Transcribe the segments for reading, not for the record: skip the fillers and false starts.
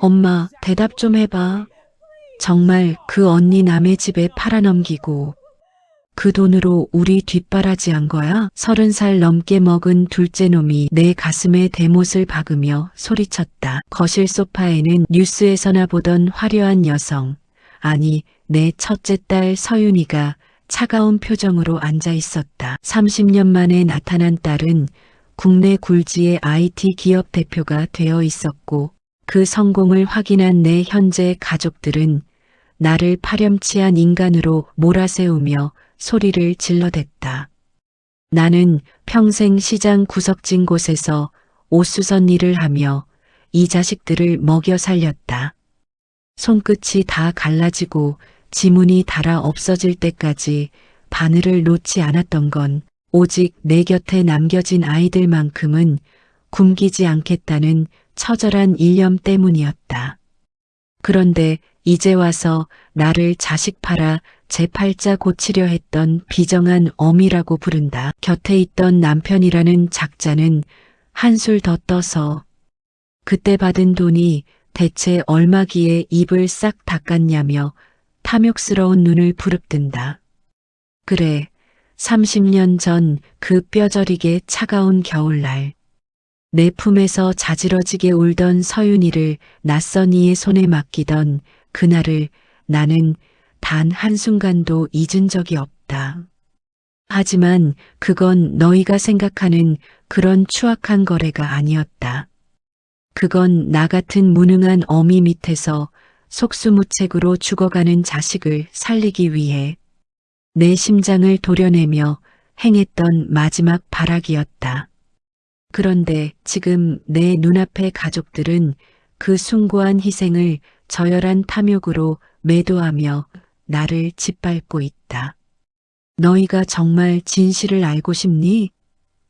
엄마, 대답 좀 해봐. 정말 그 언니 남의 집에 팔아넘기고 그 돈으로 우리 뒷바라지한 거야? 30살 넘게 먹은 둘째 놈이 내 가슴에 대못을 박으며 소리쳤다. 거실 소파에는 뉴스에서나 보던 화려한 여성, 아니 내 첫째 딸 서윤이가 차가운 표정으로 앉아 있었다. 30년 만에 나타난 딸은 국내 굴지의 IT 기업 대표가 되어 있었고 그 성공을 확인한 내 현재 가족들은 나를 파렴치한 인간으로 몰아세우며 소리를 질러댔다. 나는 평생 시장 구석진 곳에서 옷수선 일을 하며 이 자식들을 먹여 살렸다. 손끝이 다 갈라지고 지문이 닳아 없어질 때까지 바늘을 놓지 않았던 건 오직 내 곁에 남겨진 아이들만큼은 굶기지 않겠다는 처절한 일념 때문이었다. 그런데 이제 와서 나를 자식 팔아 제 팔자 고치려 했던 비정한 어미라고 부른다. 곁에 있던 남편이라는 작자는 한술 더 떠서 그때 받은 돈이 대체 얼마기에 입을 싹 닦았냐며 탐욕스러운 눈을 부릅뜬다. 그래, 30년 전 그 뼈저리게 차가운 겨울날. 내 품에서 자지러지게 울던 서윤이를 낯선 이의 손에 맡기던 그날을 나는 단 한순간도 잊은 적이 없다. 하지만 그건 너희가 생각하는 그런 추악한 거래가 아니었다. 그건 나 같은 무능한 어미 밑에서 속수무책으로 죽어가는 자식을 살리기 위해 내 심장을 도려내며 행했던 마지막 발악이었다. 그런데 지금 내 눈앞의 가족들은 그 숭고한 희생을 저열한 탐욕으로 매도하며 나를 짓밟고 있다. 너희가 정말 진실을 알고 싶니?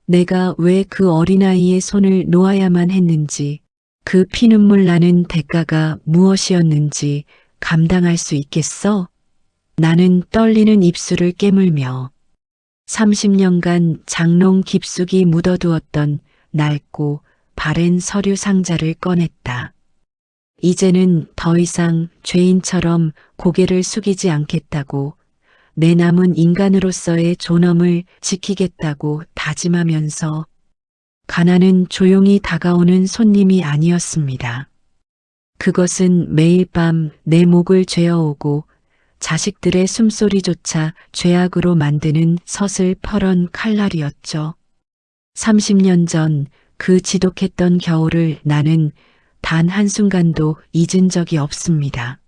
내가 왜 그 어린아이의 손을 놓아야만 했는지, 그 피눈물 나는 대가가 무엇이었는지 감당할 수 있겠어? 나는 떨리는 입술을 깨물며 30년간 장롱 깊숙이 묻어두었던 낡고 바랜 서류 상자를 꺼냈다. 이제는 더 이상 죄인처럼 고개를 숙이지 않겠다고, 내 남은 인간으로서의 존엄을 지키겠다고 다짐하면서 가난은 조용히 다가오는 손님이 아니었습니다. 그것은 매일 밤 내 목을 죄어오고 자식들의 숨소리조차 죄악으로 만드는 서슬퍼런 칼날이었죠. 30년 전 그 지독했던 겨울을 나는 단 한순간도 잊은 적이 없습니다.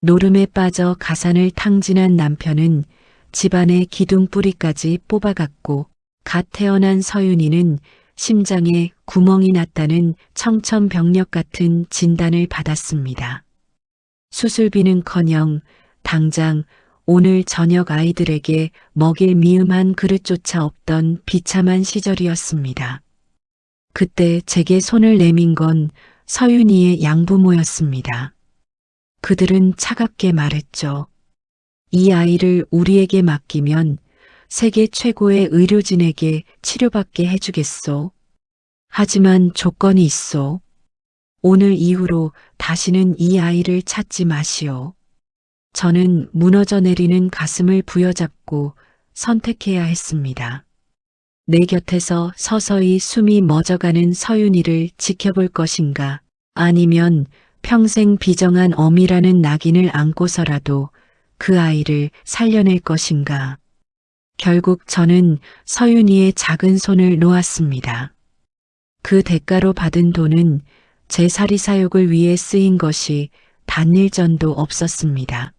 노름에 빠져 가산을 탕진한 남편은 집안의 기둥뿌리까지 뽑아갔고 갓 태어난 서윤이는 심장에 구멍이 났다는 청천벽력 같은 진단을 받았습니다. 수술비는커녕 당장 오늘 저녁 아이들에게 먹일 미음한 그릇조차 없던 비참한 시절이었습니다. 그때 제게 손을 내민 건 서윤이의 양부모였습니다. 그들은 차갑게 말했죠. 이 아이를 우리에게 맡기면 세계 최고의 의료진에게 치료받게 해주겠소. 하지만 조건이 있소. 오늘 이후로 다시는 이 아이를 찾지 마시오. 저는 무너져 내리는 가슴을 부여잡고 선택해야 했습니다. 내 곁에서 서서히 숨이 멎어가는 서윤이를 지켜볼 것인가, 아니면 평생 비정한 어미라는 낙인을 안고서라도 그 아이를 살려낼 것인가. 결국 저는 서윤이의 작은 손을 놓았습니다. 그 대가로 받은 돈은 제 사리사욕을 위해 쓰인 것이 단일전도 없었습니다.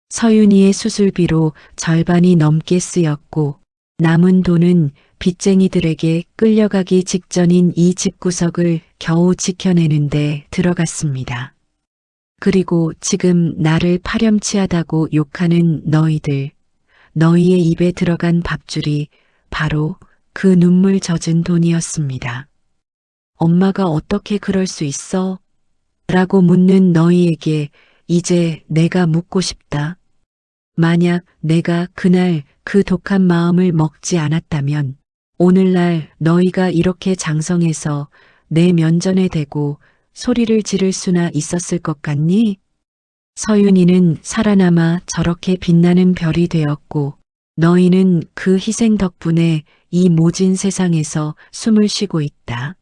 서윤이의 수술비로 절반이 넘게 쓰였고 남은 돈은 빚쟁이들에게 끌려가기 직전인 이 집구석을 겨우 지켜내는데 들어갔습니다. 그리고 지금 나를 파렴치하다고 욕하는 너희들, 너희의 입에 들어간 밥줄이 바로 그 눈물 젖은 돈이었습니다. 엄마가 어떻게 그럴 수 있어? 라고 묻는 너희에게 이제 내가 묻고 싶다. 만약 내가 그날 그 독한 마음을 먹지 않았다면 오늘날 너희가 이렇게 장성해서 내 면전에 대고 소리를 지를 수나 있었을 것 같니? 서윤이는 살아남아 저렇게 빛나는 별이 되었고 너희는 그 희생 덕분에 이 모진 세상에서 숨을 쉬고 있다.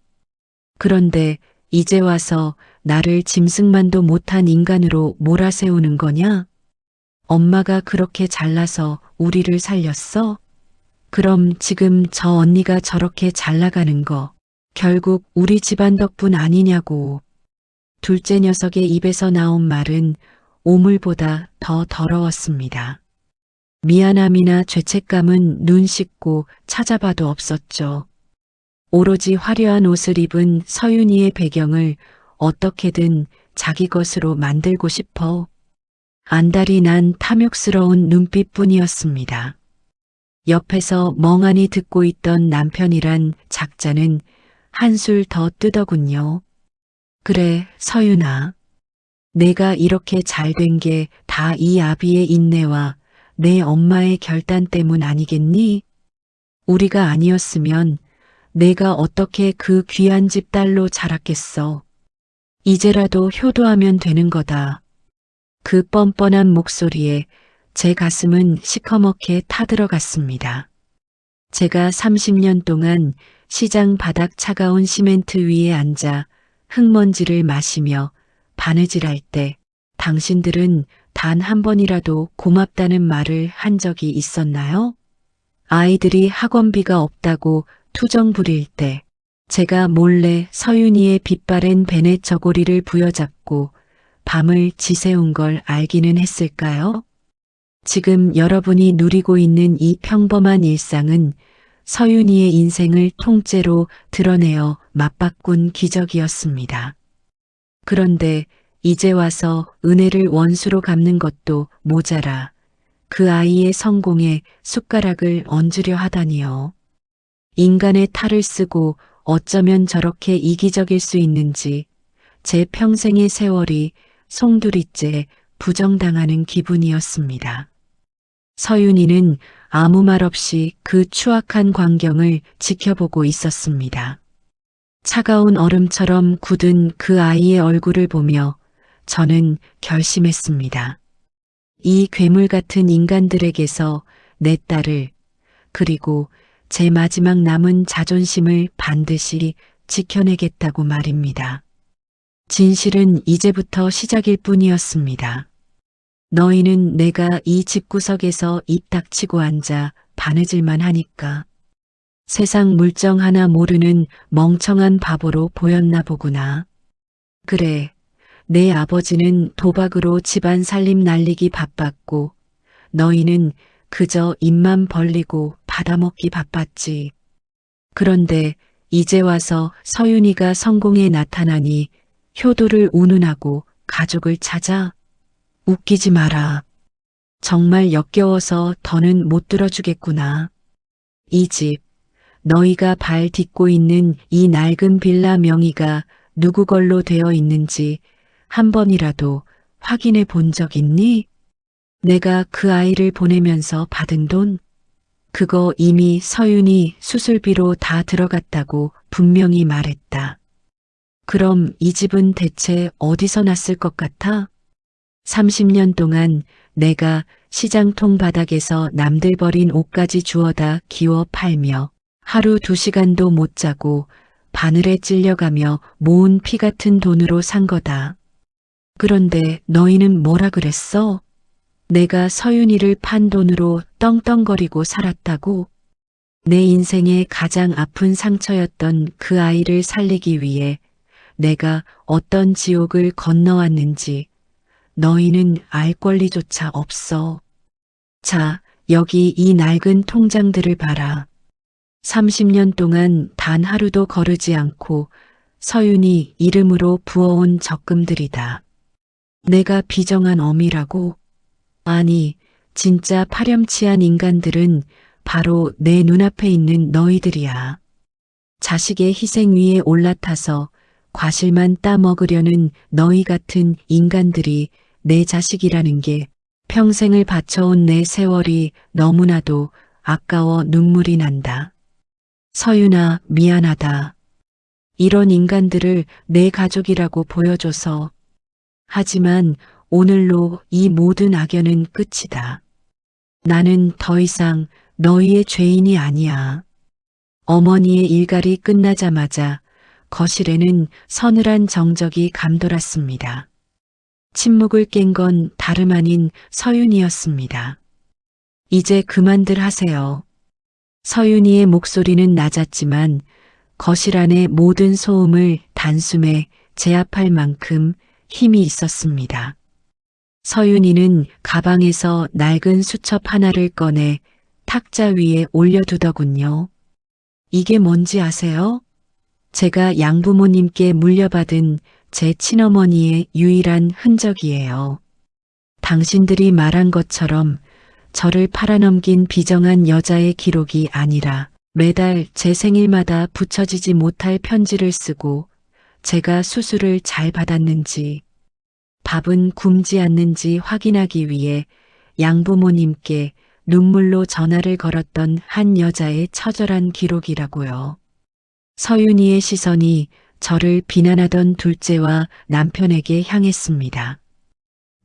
그런데 이제 와서 나를 짐승만도 못한 인간으로 몰아세우는 거냐? 엄마가 그렇게 잘나서 우리를 살렸어? 그럼 지금 저 언니가 저렇게 잘 나가는 거 결국 우리 집안 덕분 아니냐고. 둘째 녀석의 입에서 나온 말은 오물보다 더 더러웠습니다. 미안함이나 죄책감은 눈 씻고 찾아봐도 없었죠. 오로지 화려한 옷을 입은 서윤이의 배경을 어떻게든 자기 것으로 만들고 싶어 안달이 난 탐욕스러운 눈빛뿐이었습니다. 옆에서 멍하니 듣고 있던 남편이란 작자는 한술 더 뜨더군요. 그래, 서윤아. 내가 이렇게 잘 된 게 다 이 아비의 인내와 내 엄마의 결단 때문 아니겠니? 우리가 아니었으면 내가 어떻게 그 귀한 집 딸로 자랐겠어. 이제라도 효도하면 되는 거다. 그 뻔뻔한 목소리에 제 가슴은 시커멓게 타들어갔습니다. 제가 30년 동안 시장 바닥 차가운 시멘트 위에 앉아 흙먼지를 마시며 바느질할 때 당신들은 단 한 번이라도 고맙다는 말을 한 적이 있었나요? 아이들이 학원비가 없다고 투정 부릴 때 제가 몰래 서윤이의 빛바랜 베넷 저고리를 부여잡고 밤을 지새운 걸 알기는 했을까요? 지금 여러분이 누리고 있는 이 평범한 일상은 서윤이의 인생을 통째로 드러내어 맞바꾼 기적이었습니다. 그런데 이제 와서 은혜를 원수로 갚는 것도 모자라 그 아이의 성공에 숟가락을 얹으려 하다니요. 인간의 탈을 쓰고 어쩌면 저렇게 이기적일 수 있는지 제 평생의 세월이 송두리째 부정당하는 기분이었습니다. 서윤이는 아무 말 없이 그 추악한 광경을 지켜보고 있었습니다. 차가운 얼음처럼 굳은 그 아이의 얼굴을 보며 저는 결심했습니다. 이 괴물 같은 인간들에게서 내 딸을 그리고 제 마지막 남은 자존심을 반드시 지켜내겠다고 말입니다. 진실은 이제부터 시작일 뿐이었습니다. 너희는 내가 이 집구석에서 입 닥치고 앉아 바느질만 하니까 세상 물정 하나 모르는 멍청한 바보로 보였나 보구나. 그래, 내 아버지는 도박으로 집안 살림 날리기 바빴고 너희는 그저 입만 벌리고 받아먹기 바빴지. 그런데 이제 와서 서윤이가 성공에 나타나니 효도를 운운하고 가족을 찾아? 웃기지 마라. 정말 역겨워서 더는 못 들어주겠구나. 이 집, 너희가 발 딛고 있는 이 낡은 빌라 명의가 누구 걸로 되어 있는지 한 번이라도 확인해 본 적 있니? 내가 그 아이를 보내면서 받은 돈? 그거 이미 서윤이 수술비로 다 들어갔다고 분명히 말했다. 그럼 이 집은 대체 어디서 났을 것 같아? 30년 동안 내가 시장통 바닥에서 남들 버린 옷까지 주워다 기워 팔며 하루 2시간도 못 자고 바늘에 찔려가며 모은 피 같은 돈으로 산 거다. 그런데 너희는 뭐라 그랬어? 내가 서윤이를 판 돈으로 떵떵거리고 살았다고? 내 인생의 가장 아픈 상처였던 그 아이를 살리기 위해 내가 어떤 지옥을 건너왔는지 너희는 알 권리조차 없어. 자, 여기 이 낡은 통장들을 봐라. 30년 동안 단 하루도 거르지 않고 서윤이 이름으로 부어온 적금들이다. 내가 비정한 어미라고? 아니, 진짜 파렴치한 인간들은 바로 내 눈앞에 있는 너희들이야. 자식의 희생 위에 올라타서 과실만 따먹으려는 너희 같은 인간들이 내 자식이라는 게 평생을 바쳐온 내 세월이 너무나도 아까워 눈물이 난다. 서윤아, 미안하다. 이런 인간들을 내 가족이라고 보여줘서. 하지만 오늘로 이 모든 악연은 끝이다. 나는 더 이상 너희의 죄인이 아니야. 어머니의 일갈이 끝나자마자 거실에는 서늘한 정적이 감돌았습니다. 침묵을 깬 건 다름 아닌 서윤이었습니다. 이제 그만들 하세요. 서윤이의 목소리는 낮았지만 거실 안의 모든 소음을 단숨에 제압할 만큼 힘이 있었습니다. 서윤이는 가방에서 낡은 수첩 하나를 꺼내 탁자 위에 올려두더군요. 이게 뭔지 아세요? 제가 양부모님께 물려받은 제 친어머니의 유일한 흔적이에요. 당신들이 말한 것처럼 저를 팔아넘긴 비정한 여자의 기록이 아니라 매달 제 생일마다 붙여지지 못할 편지를 쓰고 제가 수술을 잘 받았는지 밥은 굶지 않는지 확인하기 위해 양부모님께 눈물로 전화를 걸었던 한 여자의 처절한 기록이라고요. 서윤이의 시선이 저를 비난하던 둘째와 남편에게 향했습니다.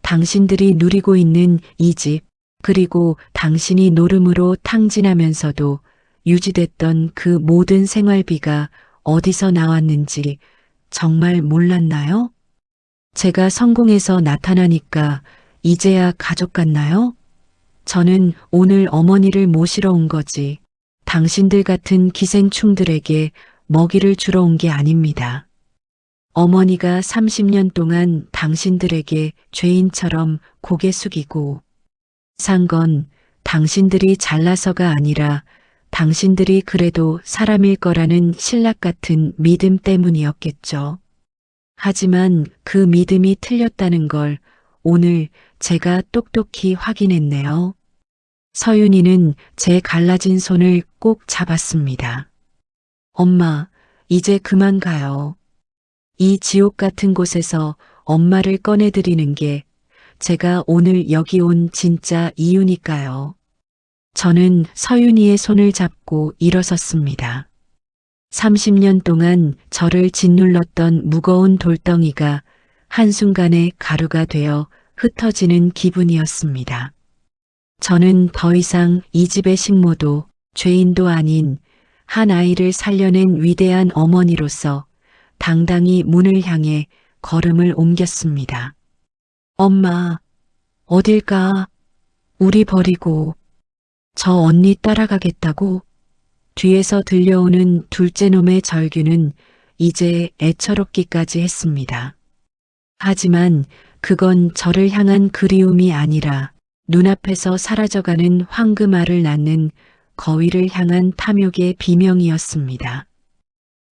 당신들이 누리고 있는 이 집, 그리고 당신이 노름으로 탕진하면서도 유지됐던 그 모든 생활비가 어디서 나왔는지 정말 몰랐나요? 제가 성공해서 나타나니까 이제야 가족 같나요? 저는 오늘 어머니를 모시러 온 거지. 당신들 같은 기생충들에게 먹이를 주러 온 게 아닙니다. 어머니가 30년 동안 당신들에게 죄인처럼 고개 숙이고 산 건 당신들이 잘나서가 아니라 당신들이 그래도 사람일 거라는 신락 같은 믿음 때문이었겠죠. 하지만 그 믿음이 틀렸다는 걸 오늘 제가 똑똑히 확인했네요. 서윤이는 제 갈라진 손을 꼭 잡았습니다. 엄마, 이제 그만 가요. 이 지옥 같은 곳에서 엄마를 꺼내드리는 게 제가 오늘 여기 온 진짜 이유니까요. 저는 서윤이의 손을 잡고 일어섰습니다. 30년 동안 저를 짓눌렀던 무거운 돌덩이가 한순간에 가루가 되어 흩어지는 기분이었습니다. 저는 더 이상 이 집의 식모도 죄인도 아닌 한 아이를 살려낸 위대한 어머니로서 당당히 문을 향해 걸음을 옮겼습니다. 엄마, 어딜 가? 우리 버리고. 저 언니 따라가겠다고? 뒤에서 들려오는 둘째 놈의 절규는 이제 애처롭기까지 했습니다. 하지만 그건 저를 향한 그리움이 아니라 눈앞에서 사라져가는 황금알을 낳는 거위를 향한 탐욕의 비명이었습니다.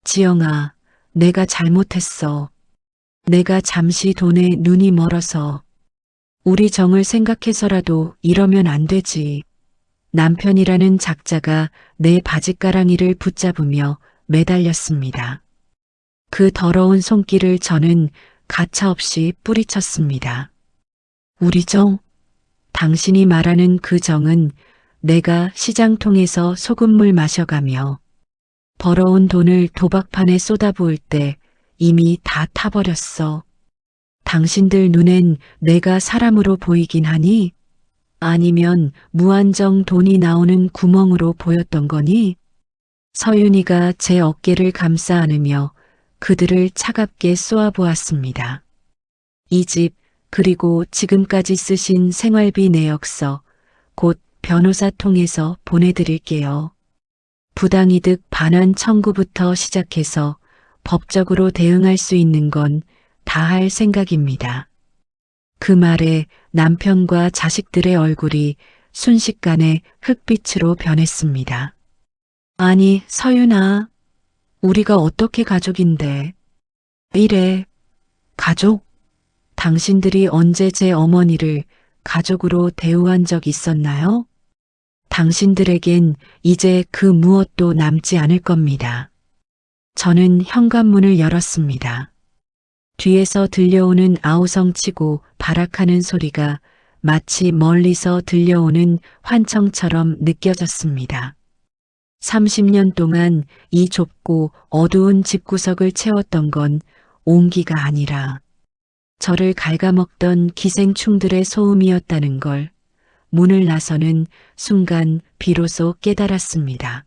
지영아, 내가 잘못했어. 내가 잠시 돈에 눈이 멀어서. 우리 정을 생각해서라도 이러면 안 되지. 남편이라는 작자가 내 바짓가랑이를 붙잡으며 매달렸습니다. 그 더러운 손길을 저는 가차없이 뿌리쳤습니다. 우리 정? 당신이 말하는 그 정은 내가 시장통에서 소금물 마셔가며 벌어온 돈을 도박판에 쏟아부을 때 이미 다 타버렸어. 당신들 눈엔 내가 사람으로 보이긴 하니? 아니면 무한정 돈이 나오는 구멍으로 보였던 거니? 서윤이가 제 어깨를 감싸 안으며 그들을 차갑게 쏘아보았습니다. 이 집, 그리고 지금까지 쓰신 생활비 내역서, 곧 변호사 통해서 보내드릴게요. 부당이득 반환 청구부터 시작해서 법적으로 대응할 수 있는 건 다 할 생각입니다. 그 말에 남편과 자식들의 얼굴이 순식간에 흑빛으로 변했습니다. 아니, 서윤아, 우리가 어떻게 가족인데? 이래, 가족? 당신들이 언제 제 어머니를 가족으로 대우한 적 있었나요? 당신들에겐 이제 그 무엇도 남지 않을 겁니다. 저는 현관문을 열었습니다. 뒤에서 들려오는 아우성치고 발악하는 소리가 마치 멀리서 들려오는 환청처럼 느껴졌습니다. 30년 동안 이 좁고 어두운 집구석을 채웠던 건 온기가 아니라 저를 갉아먹던 기생충들의 소음이었다는 걸 문을 나서는 순간 비로소 깨달았습니다.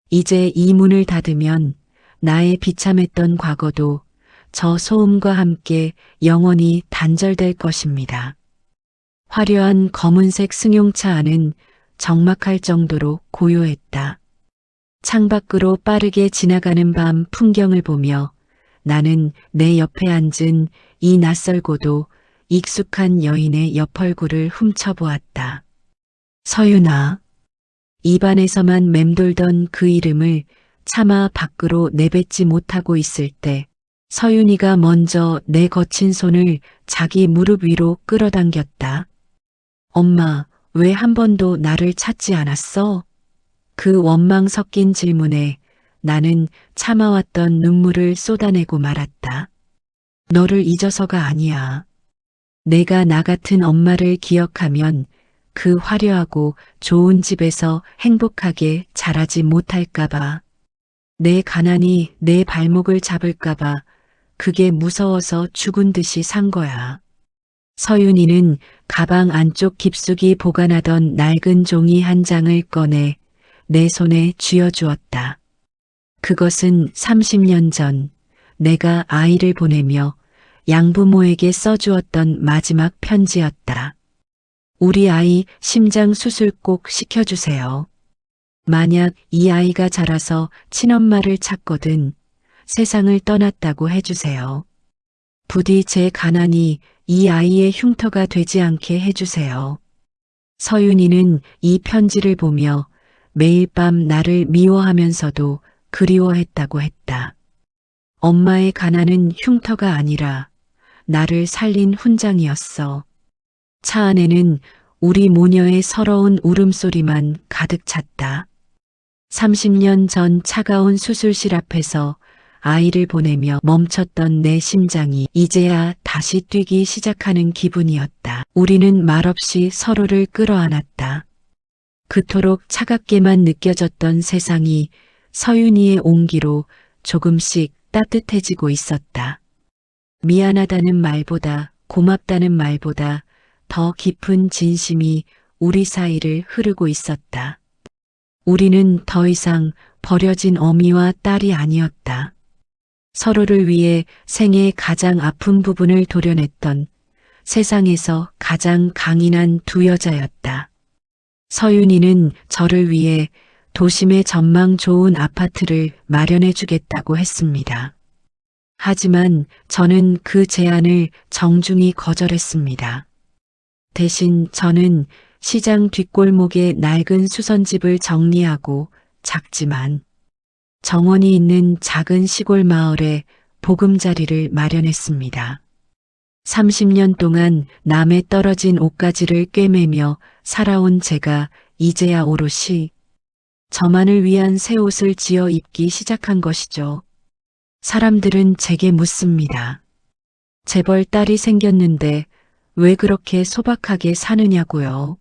이제 이 문을 닫으면 나의 비참했던 과거도 저 소음과 함께 영원히 단절될 것입니다. 화려한 검은색 승용차 안은 적막할 정도로 고요했다. 창밖으로 빠르게 지나가는 밤 풍경을 보며 나는 내 옆에 앉은 이 낯설고도 익숙한 여인의 옆얼굴을 훔쳐보았다. 서윤아. 입안에서만 맴돌던 그 이름을 차마 밖으로 내뱉지 못하고 있을 때 서윤이가 먼저 내 거친 손을 자기 무릎 위로 끌어당겼다. 엄마, 왜 한 번도 나를 찾지 않았어? 그 원망 섞인 질문에 나는 참아왔던 눈물을 쏟아내고 말았다. 너를 잊어서가 아니야. 내가 나 같은 엄마를 기억하면 그 화려하고 좋은 집에서 행복하게 자라지 못할까봐. 내 가난이 내 발목을 잡을까봐 그게 무서워서 죽은 듯이 산 거야. 서윤이는 가방 안쪽 깊숙이 보관하던 낡은 종이 한 장을 꺼내 내 손에 쥐어주었다. 그것은 30년 전 내가 아이를 보내며 양부모에게 써주었던 마지막 편지였다. 우리 아이 심장 수술 꼭 시켜주세요. 만약 이 아이가 자라서 친엄마를 찾거든 세상을 떠났다고 해주세요. 부디 제 가난이 이 아이의 흉터가 되지 않게 해주세요. 서윤이는 이 편지를 보며 매일 밤 나를 미워하면서도 그리워했다고 했다. 엄마의 가난은 흉터가 아니라 나를 살린 훈장이었어. 차 안에는 우리 모녀의 서러운 울음소리만 가득 찼다. 30년 전 차가운 수술실 앞에서 아이를 보내며 멈췄던 내 심장이 이제야 다시 뛰기 시작하는 기분이었다. 우리는 말없이 서로를 끌어안았다. 그토록 차갑게만 느껴졌던 세상이 서윤이의 온기로 조금씩 따뜻해지고 있었다. 미안하다는 말보다 고맙다는 말보다 더 깊은 진심이 우리 사이를 흐르고 있었다. 우리는 더 이상 버려진 어미와 딸이 아니었다. 서로를 위해 생애의 가장 아픈 부분을 도려냈던 세상에서 가장 강인한 두 여자였다. 서윤이는 저를 위해 도심의 전망 좋은 아파트를 마련해 주겠다고 했습니다. 하지만 저는 그 제안을 정중히 거절했습니다. 대신 저는 시장 뒷골목의 낡은 수선집을 정리하고 작지만 정원이 있는 작은 시골 마을에 보금자리를 마련했습니다. 30년 동안 남에 떨어진 옷가지를 꿰매며 살아온 제가 이제야 오롯이 저만을 위한 새 옷을 지어 입기 시작한 것이죠. 사람들은 제게 묻습니다. 재벌 딸이 생겼는데 왜 그렇게 소박하게 사느냐고요.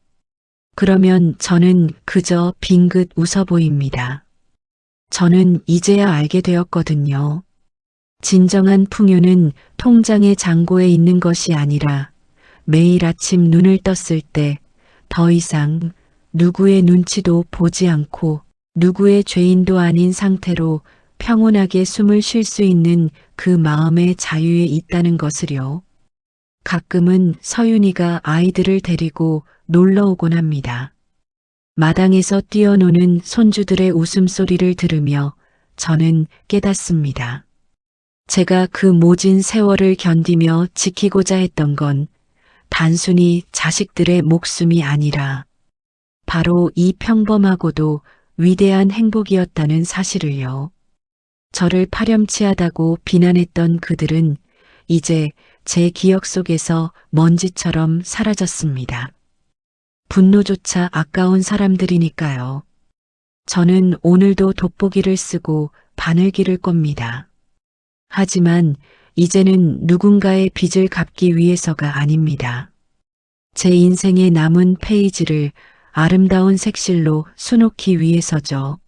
그러면 저는 그저 빙긋 웃어 보입니다. 저는 이제야 알게 되었거든요. 진정한 풍요는 통장의 잔고에 있는 것이 아니라 매일 아침 눈을 떴을 때 더 이상 누구의 눈치도 보지 않고 누구의 죄인도 아닌 상태로 평온하게 숨을 쉴 수 있는 그 마음의 자유에 있다는 것을요. 가끔은 서윤이가 아이들을 데리고 놀러 오곤 합니다. 마당에서 뛰어노는 손주들의 웃음소리를 들으며 저는 깨닫습니다. 제가 그 모진 세월을 견디며 지키고자 했던 건 단순히 자식들의 목숨이 아니라 바로 이 평범하고도 위대한 행복이었다는 사실을요. 저를 파렴치하다고 비난했던 그들은 이제 제 기억 속에서 먼지처럼 사라졌습니다. 분노조차 아까운 사람들이니까요. 저는 오늘도 돋보기를 쓰고 바늘기를 꼽니다. 하지만 이제는 누군가의 빚을 갚기 위해서가 아닙니다. 제 인생의 남은 페이지를 아름다운 색실로 수놓기 위해서죠.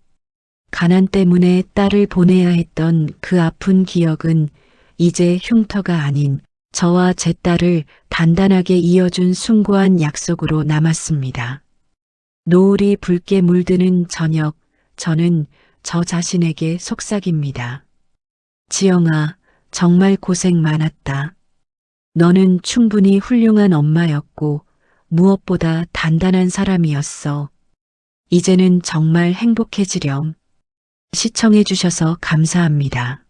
가난 때문에 딸을 보내야 했던 그 아픈 기억은 이제 흉터가 아닌 저와 제 딸을 단단하게 이어준 숭고한 약속으로 남았습니다. 노을이 붉게 물드는 저녁, 저는 저 자신에게 속삭입니다. 지영아, 정말 고생 많았다. 너는 충분히 훌륭한 엄마였고 무엇보다 단단한 사람이었어. 이제는 정말 행복해지렴. 시청해 주셔서 감사합니다.